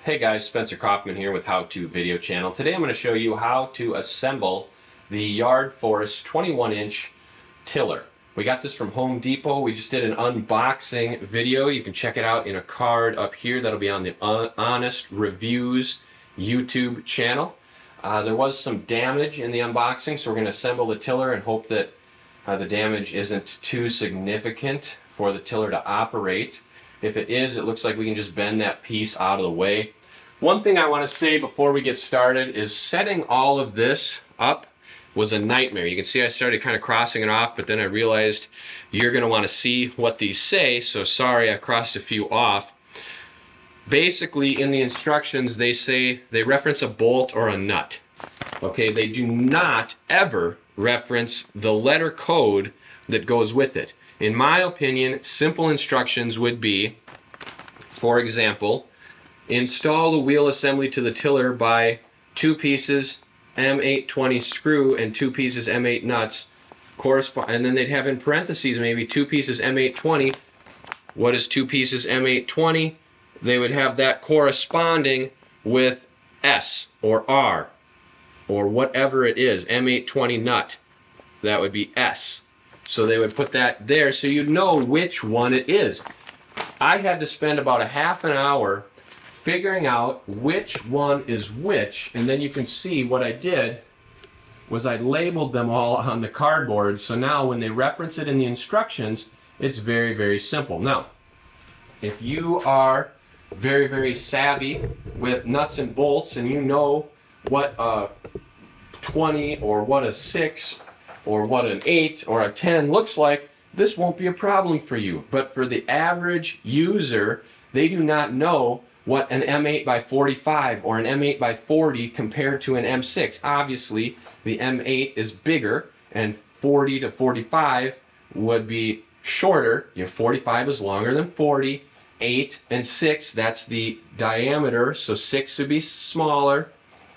Hey guys, Spencer Kaufman here with How To Video Channel. Today I'm going to show you how to assemble the Yard Force 21-inch tiller. We got this from Home Depot. We just did an unboxing video. You can check it out in a card up here. That'll be on the Honest Reviews YouTube channel. There was some damage in the unboxing, so we're going to assemble the tiller and hope that the damage isn't too significant for the tiller to operate. If it is, it looks like we can just bend that piece out of the way. One thing I want to say before we get started is setting all of this up was a nightmare. You can see I started kind of crossing it off, but then I realized you're going to want to see what these say, so sorry I crossed a few off. Basically, in the instructions, they reference a bolt or a nut. Okay, they do not ever reference the letter code that goes with it. In my opinion, simple instructions would be, for example, install the wheel assembly to the tiller by 2 pieces M820 screw and 2 pieces M8 nuts, and then they'd have in parentheses maybe 2 pieces M820. What is 2 pieces M820? They would have that corresponding with S or R or whatever it is, M820 nut. That would be S. So they would put that there so you'd know which one it is. I had to spend about a half an hour figuring out which one is which, and then you can see what I did was I labeled them all on the cardboard, so now when they reference it in the instructions, it's very, very simple. Now, if you are very, very savvy with nuts and bolts and you know what a 20 or what a 6 or what an 8 or a 10 looks like, this won't be a problem for you. But for the average user, they do not know what an M8 by 45 or an M8 by 40 compared to an M6. Obviously, the M8 is bigger and 40 to 45 would be shorter. 45 is longer than 40. 8 and 6, that's the diameter, so 6 would be smaller,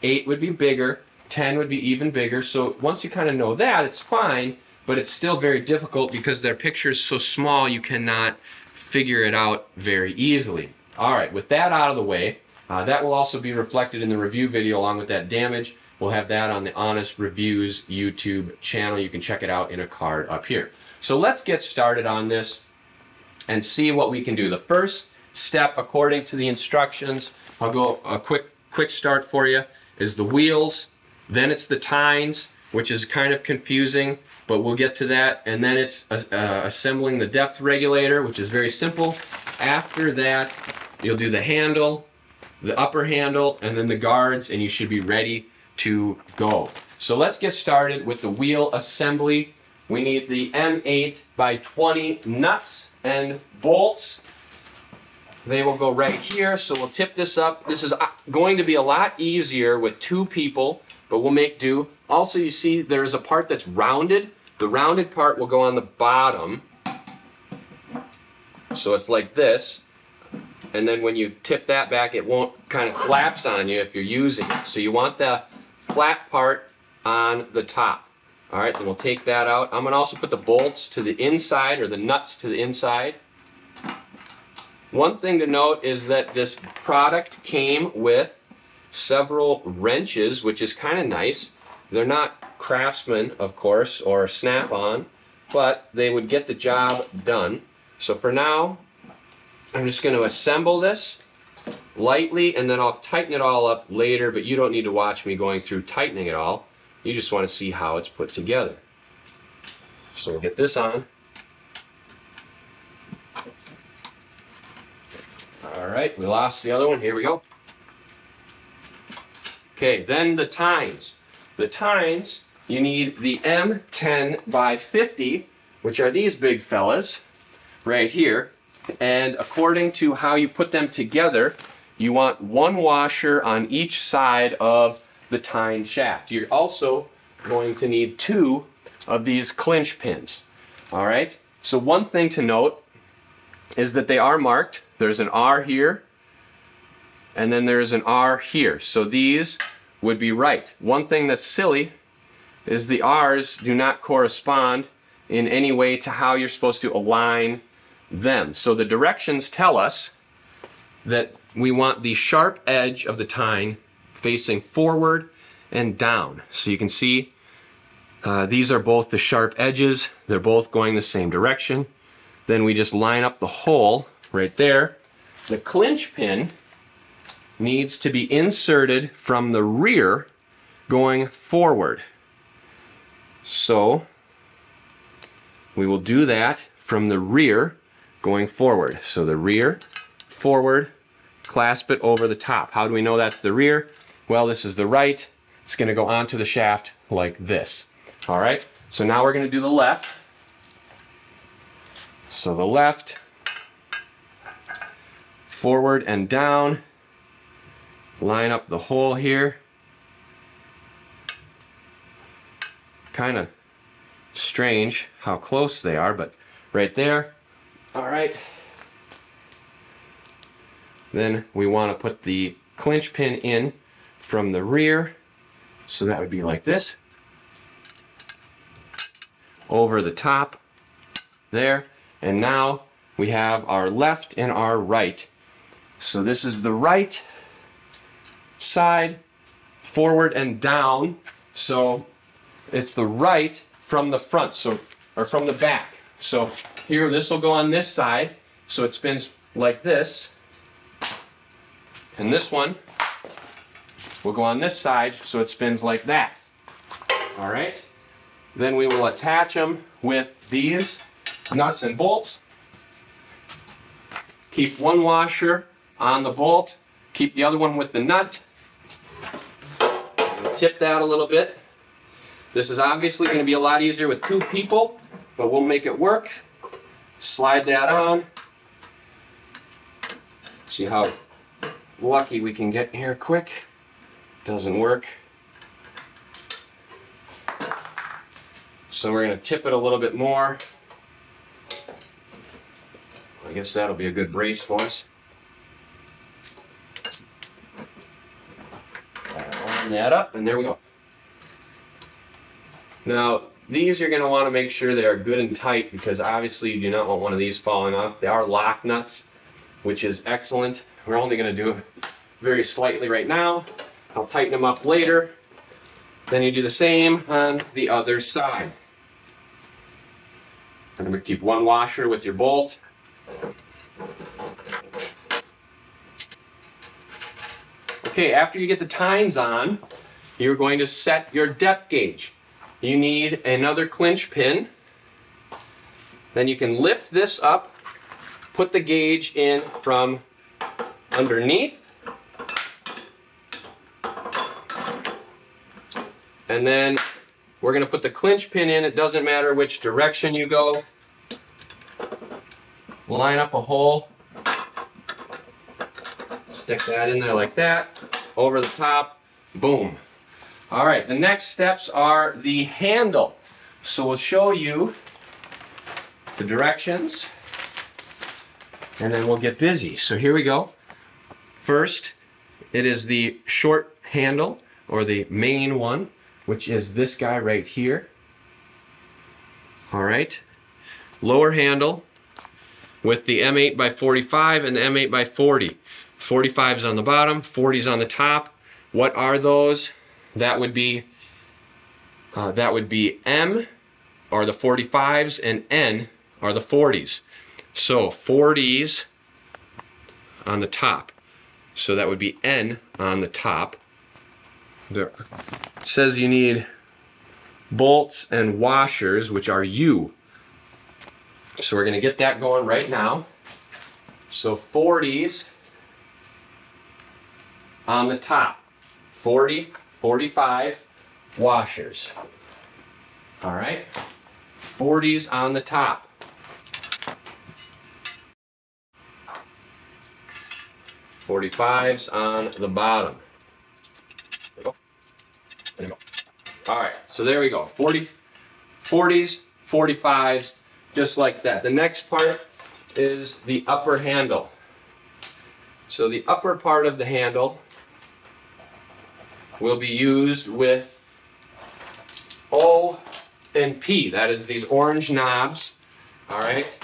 8 would be bigger, 10 would be even bigger. So once you kind of know that, it's fine, but it's still very difficult because their picture is so small you cannot figure it out very easily. Alright, with that out of the way, that will also be reflected in the review video along with that damage. We'll have that on the Honest Reviews YouTube channel. You can check it out in a card up here. So let's get started on this and see what we can do. The first step, according to the instructions, I'll go a quick start for you, is the wheels. Then it's the tines, which is kind of confusing, but we'll get to that. And then it's assembling the depth regulator, which is very simple. After that, you'll do the handle, the upper handle, and then the guards, and you should be ready to go. So let's get started with the wheel assembly. We need the M8 by 20 nuts and bolts. They will go right here, so we'll tip this up. This is going to be a lot easier with 2 people, but we'll make do. Also, you see there is a part that's rounded. The rounded part will go on the bottom. So it's like this. And then when you tip that back, it won't kind of collapse on you if you're using it. So you want the flat part on the top. All right, then we'll take that out. I'm going to also put the bolts to the inside, or the nuts to the inside. One thing to note is that this product came with several wrenches, which is kind of nice. They're not Craftsman, of course, or Snap-on, but they would get the job done. So for now, I'm just going to assemble this lightly, and then I'll tighten it all up later, but you don't need to watch me going through tightening it all. You just want to see how it's put together. So we'll get this on. Alright, we lost the other one. Here we go. Okay, then the tines. The tines, you need the M10 by 50, which are these big fellas right here. And according to how you put them together, you want 1 washer on each side of the tine shaft. You're also going to need 2 of these clinch pins. Alright, so one thing to note is that they are marked. There's an R here, and then there's an R here. So these would be right. One thing that's silly is the R's do not correspond in any way to how you're supposed to align them. So the directions tell us that we want the sharp edge of the tine facing forward and down. So you can see these are both the sharp edges. They're both going the same direction. Then we just line up the hole right there. The clinch pin needs to be inserted from the rear going forward. So we will do that from the rear going forward. So the rear, forward, clasp it over the top. How do we know that's the rear? Well, this is the right. It's going to go onto the shaft like this. All right, so now we're going to do the left. So the left, forward and down, line up the hole here. Kind of strange how close they are, but right there. All right. Then we want to put the clinch pin in from the rear. So that would be like this. Over the top there. And now we have our left and our right. So this is the right side, forward and down. So it's the right from the front, so, or from the back. So here, this will go on this side, so it spins like this. And this one will go on this side, so it spins like that. All right? Then we will attach them with these nuts and bolts. Keep one washer on the bolt, keep the other one with the nut. Tip that a little bit. This is obviously going to be a lot easier with two people, but we'll make it work. Slide that on. See how lucky we can get here quick. Doesn't work. So we're going to tip it a little bit more. I guess that'll be a good brace for us. Line that up, and there we go. Now, these you're going to want to make sure they are good and tight, because obviously you do not want one of these falling off. They are lock nuts, which is excellent. We're only going to do it very slightly right now. I'll tighten them up later. Then you do the same on the other side. Remember, keep one washer with your bolt. Okay, after you get the tines on, you're going to set your depth gauge. You need another clinch pin. Then you can lift this up, put the gauge in from underneath, and then we're going to put the clinch pin in. It doesn't matter which direction you go. Line up a hole, stick that in there like that, over the top, boom. All right, the next steps are the handle. So we'll show you the directions, and then we'll get busy. So here we go. First, it is the short handle, or the main one, which is this guy right here. All right. Lower handle with the M8 by 45 and the M8 by 40. 45's on the bottom, 40's on the top. What are those? That would be M are the 45s and N are the 40s. So 40s on the top. So that would be N on the top. There. It says you need bolts and washers, which are U. So we're going to get that going right now. So 40s on the top. 40, 45 washers. All right. 40s on the top. 45s on the bottom. There we go. There we go. All right, so there we go. 40s, 45s, just like that. The next part is the upper handle. So the upper part of the handle will be used with O and P. That is these orange knobs. All right,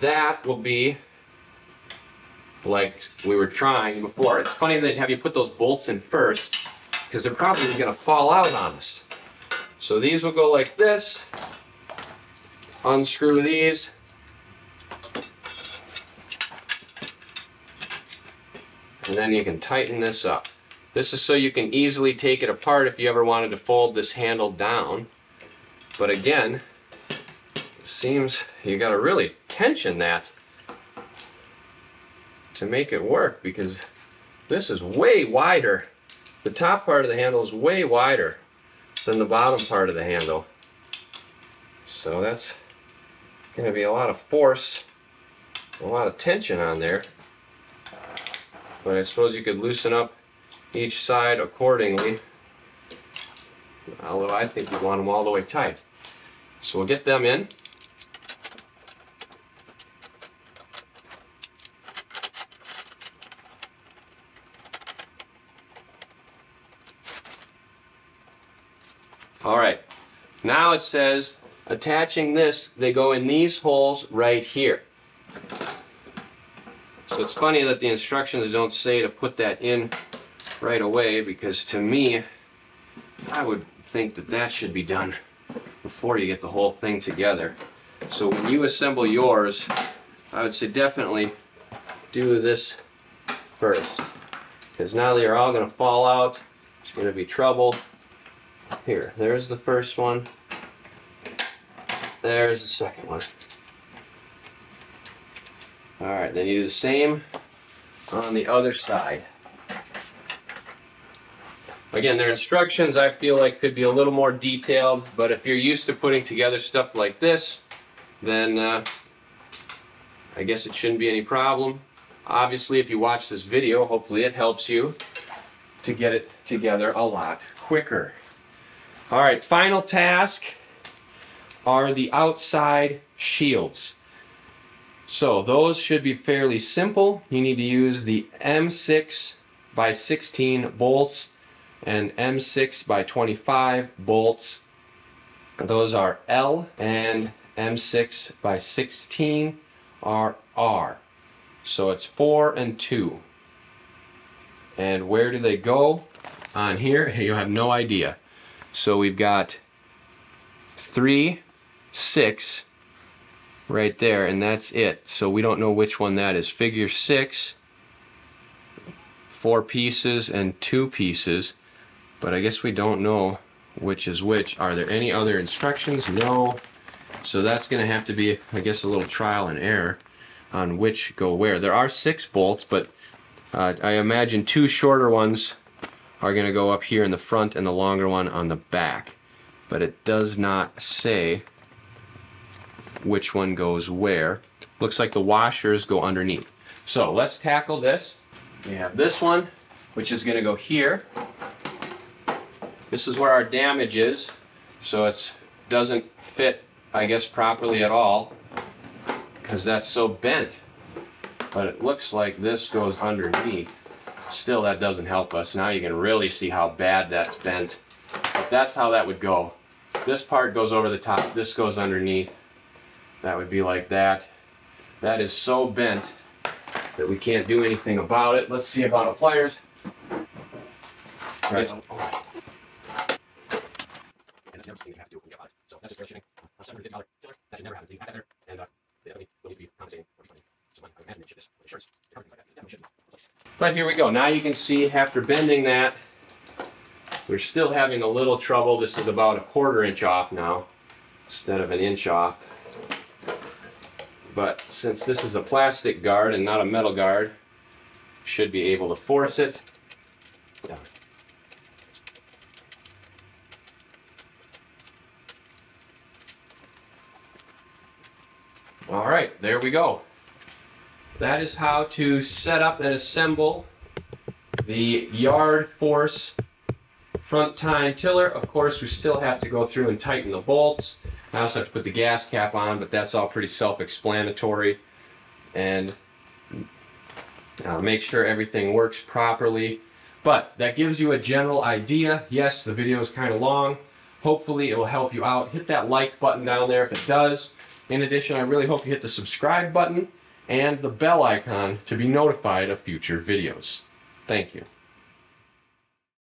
that will be like we were trying before. It's funny that have you put those bolts in first, because they're probably going to fall out on us. So these will go like this. Unscrew these. And then you can tighten this up. This is so you can easily take it apart if you ever wanted to fold this handle down. But again, it seems you got to really tension that to make it work, because this is way wider. The top part of the handle is way wider than the bottom part of the handle. So that's going to be a lot of force, a lot of tension on there. But I suppose you could loosen up each side accordingly. Although I think you want them all the way tight. So we'll get them in. Alright, now it says attaching this, they go in these holes right here. So it's funny that the instructions don't say to put that in right away, because to me, I would think that that should be done before you get the whole thing together. So when you assemble yours, I would say definitely do this first, because now they're all going to fall out. There's going to be trouble. Here, there's the first one. There's the second one. Alright, then you do the same on the other side. Again, their instructions I feel like could be a little more detailed, but if you're used to putting together stuff like this, then I guess it shouldn't be any problem. Obviously, if you watch this video, hopefully it helps you to get it together a lot quicker. Alright, final task are the outside shields. So those should be fairly simple. You need to use the M6 by 16 bolts and M6 by 25 bolts. Those are L, and M6 by 16 are R. So it's 4 and 2. And where do they go? On here, you have no idea. So we've got 3, 6 right there, and that's it. So we don't know which one that is. Figure 6, 4 pieces and 2 pieces, but I guess we don't know which is which. Are there any other instructions? No. So that's going to have to be, I guess, a little trial and error on which go where. There are 6 bolts, but I imagine 2 shorter ones are going to go up here in the front and the longer one on the back. But it does not say which one goes where. Looks like the washers go underneath. So let's tackle this. We have this one, which is going to go here. This is where our damage is, so it doesn't fit, I guess, properly at all, because that's so bent. But it looks like this goes underneath. Still, that doesn't help us. Now you can really see how bad that's bent. But that's how that would go. This part goes over the top, this goes underneath. That would be like that. That is so bent that we can't do anything about it. Let's see about pliers. Right. But here we go. Now you can see after bending that, we're still having a little trouble. This is about a 1/4 inch off now instead of an inch off. But since this is a plastic guard and not a metal guard, should be able to force it down. Alright, there we go. That is how to set up and assemble the Yard Force front tine tiller. Of course, we still have to go through and tighten the bolts. I also have to put the gas cap on, but that's all pretty self-explanatory. And make sure everything works properly. But that gives you a general idea. Yes, the video is kind of long. Hopefully it will help you out. Hit that like button down there if it does. In addition, I really hope you hit the subscribe button and the bell icon to be notified of future videos. Thank you.